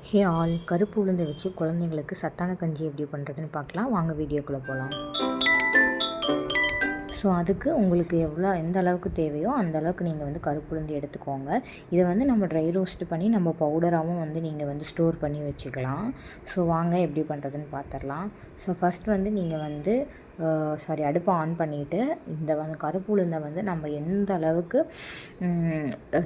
Hey all, கருப்பு உளுந்தை வச்சு குழந்தைங்களுக்கு சத்தான கஞ்சி எப்படி பண்ணுறதுன்னு பார்க்கலாம். வாங்க வீடியோக்குள்ளே போகலாம். ஸோ அதுக்கு உங்களுக்கு எந்த அளவுக்கு தேவையோ அந்த அளவுக்கு நீங்கள் வந்து கருப்பு உளுந்து எடுத்துக்கோங்க. இதை வந்து நம்ம ட்ரை ரோஸ்ட் பண்ணி நம்ம பவுடராகவும் வந்து நீங்கள் வந்து ஸ்டோர் பண்ணி வச்சுக்கலாம். ஸோ வாங்க எப்படி பண்ணுறதுன்னு பார்த்துடலாம். ஸோ ஃபஸ்ட் வந்து நீங்கள் வந்து அடுப்பை ஆன் பண்ணிவிட்டு இந்த வந்து கருப்பு உளுந்தை வந்து நம்ம எந்த அளவுக்கு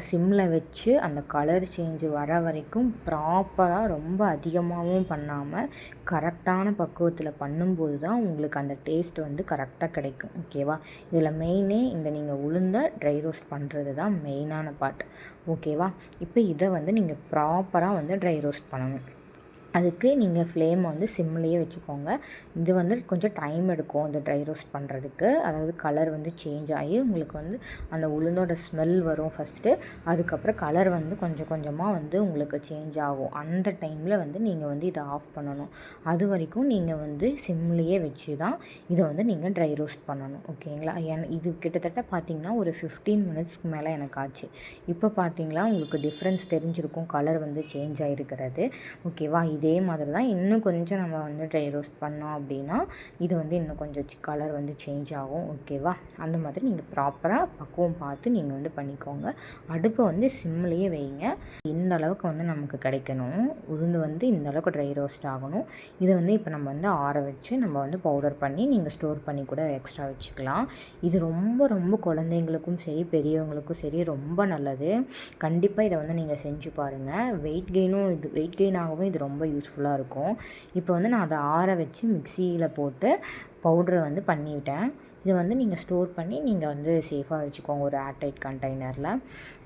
சிம்மில் வச்சு அந்த கலர் சேஞ்சு வர வரைக்கும் ப்ராப்பராக ரொம்ப அதிகமாகவும் பண்ணாமல் கரெக்டான பக்குவத்தில் பண்ணும்போது தான் உங்களுக்கு அந்த டேஸ்ட் வந்து கரெக்டாக கிடைக்கும். ஓகேவா? இதில் மெயினே இந்த நீங்கள் உளுந்தை ட்ரை ரோஸ்ட் பண்ணுறது தான் மெயினான பார்ட். ஓகேவா? இப்போ இதை வந்து நீங்கள் ப்ராப்பராக வந்து ட்ரை ரோஸ்ட் பண்ணணும். அதுக்கு நீங்கள் ஃப்ளேம் வந்து சிம்லேயே வச்சுக்கோங்க. இது வந்து கொஞ்சம் டைம் எடுக்கும் இந்த ட்ரை ரோஸ்ட் பண்ணுறதுக்கு. அதாவது கலர் வந்து சேஞ்ச் ஆகி உங்களுக்கு வந்து அந்த உளுந்தோட ஸ்மெல் வரும் ஃபஸ்ட்டு. அதுக்கப்புறம் கலர் வந்து கொஞ்சம் கொஞ்சமாக வந்து உங்களுக்கு சேஞ்ச் ஆகும். அந்த டைமில் வந்து நீங்கள் வந்து இதை ஆஃப் பண்ணணும். அது வரைக்கும் நீங்கள் வந்து சிம்லேயே வச்சு தான் இதை வந்து நீங்கள் ட்ரை ரோஸ்ட் பண்ணணும். ஓகேங்களா? இது கிட்டத்தட்ட பார்த்திங்கன்னா ஒரு 15 மினிட்ஸ்க்கு மேலே எனக்கு ஆச்சு. இப்போ பார்த்திங்களா உங்களுக்கு டிஃப்ரென்ஸ் தெரிஞ்சிருக்கும், கலர் வந்து சேஞ்ச் ஆகிருக்கிறது. ஓகேவா? இதே மாதிரி தான் இன்னும் கொஞ்சம் நம்ம வந்து ட்ரை ரோஸ்ட் பண்ணோம் அப்படின்னா இது வந்து இன்னும் கொஞ்சம் கலர் வந்து சேஞ்ச் ஆகும். ஓகேவா? அந்த மாதிரி நீங்கள் ப்ராப்பராக பக்குவம் பார்த்து நீங்கள் வந்து பண்ணிக்கோங்க. அடுப்பை வந்து சிம்லேயே வைங்க. இந்த அளவுக்கு வந்து நமக்கு கிடைக்கணும். உளுந்து வந்து இந்த அளவுக்கு ட்ரை ரோஸ்ட் ஆகணும். இதை வந்து இப்போ நம்ம வந்து ஆற வச்சு நம்ம வந்து பவுடர் பண்ணி நீங்கள் ஸ்டோர் பண்ணி கூட எக்ஸ்ட்ரா வச்சுக்கலாம். இது ரொம்ப ரொம்ப குழந்தைங்களுக்கும் சரி பெரியவங்களுக்கும் சரி ரொம்ப நல்லது. கண்டிப்பாக இதை வந்து நீங்கள் செஞ்சு பாருங்கள். வெயிட் கெயின் ஆகவும் இது ரொம்ப யூஸ்ஃபுல்லாக இருக்கும். இப்போ வந்து நான் அதை ஆற வச்சு மிக்சியில் போட்டு பவுட்ரு வந்து பண்ணிவிட்டேன். இதை வந்து நீங்கள் ஸ்டோர் பண்ணி நீங்கள் வந்து சேஃபாக வச்சுக்கோங்க ஒரு ஏர்டைட் கண்டெய்னரில்.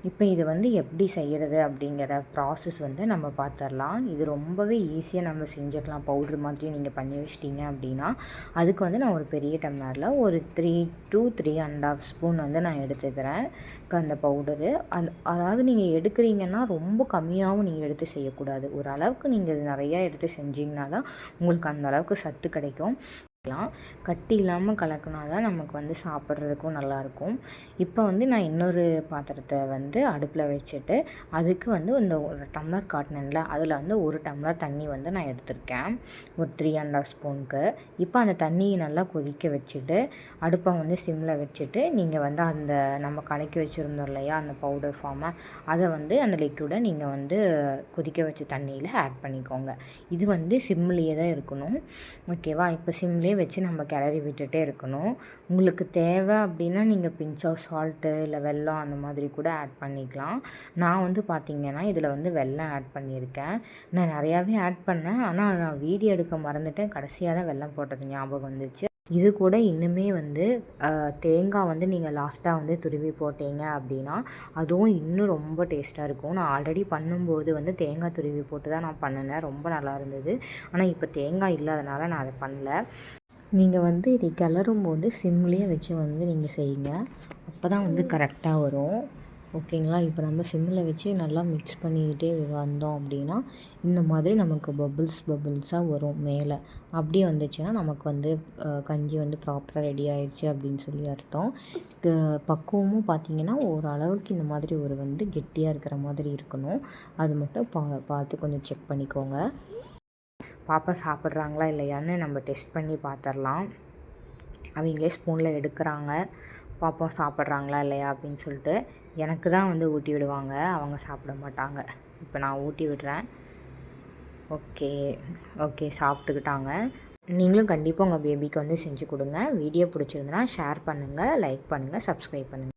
இப்போ இது வந்து எப்படி செய்கிறது அப்படிங்கிற ப்ராசஸ் வந்து நம்ம பார்த்துடலாம். இது ரொம்பவே ஈஸியாக நம்ம செஞ்சிடலாம். பவுட்ரு மாதிரி நீங்கள் பண்ணி வச்சிட்டிங்க அப்படின்னா அதுக்கு வந்து நான் ஒரு பெரிய டம்ளரில் ஒரு 3 to 3.5 ஸ்பூன் வந்து நான் எடுத்துக்கிறேன் அந்த பவுடரு. அதாவது நீங்கள் எடுக்கிறீங்கன்னா ரொம்ப கம்மியாகவும் நீங்கள் எடுத்து செய்யக்கூடாது. ஒரு அளவுக்கு நீங்கள் நிறையா எடுத்து செஞ்சிங்கன்னா தான் உங்களுக்கு அந்த அளவுக்கு சத்து கிடைக்கும். கட்டி இல்லாமல் கலக்கினா தான் நமக்கு வந்து சாப்பிட்றதுக்கும் நல்லாயிருக்கும். இப்போ வந்து நான் இன்னொரு பாத்திரத்தை வந்து அடுப்பில் வச்சுட்டு அதுக்கு வந்து இந்த ஒரு டம்ளர் காட்டினேன்ல அதில் வந்து ஒரு டம்ளர் தண்ணி வந்து நான் எடுத்திருக்கேன் ஒரு 3.5 ஸ்பூனுக்கு. இப்போ அந்த தண்ணியை நல்லா கொதிக்க வச்சுட்டு அடுப்பை வந்து சிம்மில் வச்சுட்டு நீங்கள் வந்து அந்த நம்ம கலக்கி வச்சுருந்தோம் இல்லையா அந்த பவுடர் ஃபார்மை அதை வந்து அந்த லிக்விடை நீங்கள் வந்து கொதிக்க வச்ச தண்ணியில் ஆட் பண்ணிக்கோங்க. இது வந்து சிம்லேயே தான் இருக்கணும். ஓகேவா? இப்போ சிம்லேயே வச்சு நம்ம கிளறி விட்டுட்டே இருக்கணும். உங்களுக்கு தேவை அப்படின்னா நீங்கள் பிஞ்ச் ஆஃப் சால்ட்டு இல்லை வெல்லம் அந்த மாதிரி கூட ஆட் பண்ணிக்கலாம். நான் வந்து பார்த்திங்கன்னா இதில் வந்து வெல்லம் ஆட் பண்ணியிருக்கேன். நான் நிறையாவே ஆட் பண்ணேன், ஆனால் நான் வீடியோ எடுக்க மறந்துட்டேன். கடைசியாக தான் வெல்லம் போட்டது ஞாபகம் வந்துச்சு. இது கூட இன்னுமே வந்து தேங்காய் வந்து நீங்கள் லாஸ்ட்டாக வந்து துருவி போட்டீங்க அப்படின்னா அதுவும் இன்னும் ரொம்ப டேஸ்ட்டாக இருக்கும். நான் ஆல்ரெடி பண்ணும்போது வந்து தேங்காய் துருவி போட்டு தான் நான் பண்ணினேன். ரொம்ப நல்லா இருந்தது. ஆனால் இப்போ தேங்காய் இல்லாதனால நான் அதை பண்ணல. நீங்கள் வந்து இதை கிளறும்போது சிம்லேயே வச்சு வந்து நீங்கள் செய்யுங்க. அப்போ தான் வந்து கரெக்டாக வரும். ஓகேங்களா? இப்போ நம்ம சிம்மில் வச்சு நல்லா மிக்ஸ் பண்ணிக்கிட்டே வந்தோம் அப்படின்னா இந்த மாதிரி நமக்கு பபிள்ஸாக வரும் மேலே. அப்படியே வந்துச்சுன்னா நமக்கு வந்து கஞ்சி வந்து ப்ராப்பராக ரெடி ஆயிடுச்சு அப்படின்னு சொல்லி அர்த்தம். பக்குவமும் பார்த்திங்கன்னா ஓரளவுக்கு இந்த மாதிரி ஒரு வந்து கெட்டியாக இருக்கிற மாதிரி இருக்கணும். அது மட்டும் பார்த்து கொஞ்சம் செக் பண்ணிக்கோங்க. பாப்பா சாப்பிட்றாங்களா இல்லையான்னு நம்ம டெஸ்ட் பண்ணி பார்த்துடலாம். அவங்களே ஸ்பூனில் எடுக்கிறாங்க. பாப்பா சாப்பிட்றாங்களா இல்லையா அப்படின்னு சொல்லிட்டு எனக்கு தான் வந்து ஊட்டி விடுவாங்க, அவங்க சாப்பிட மாட்டாங்க. இப்போ நான் ஊட்டி விடுறேன். ஓகே சாப்பிட்டுக்கிட்டாங்க. நீங்களும் கண்டிப்பாக உங்கள் பேபிக்கு வந்து செஞ்சு கொடுங்க. வீடியோ பிடிச்சிருந்துன்னா ஷேர் பண்ணுங்கள், லைக் பண்ணுங்கள், சப்ஸ்கிரைப் பண்ணுங்கள்.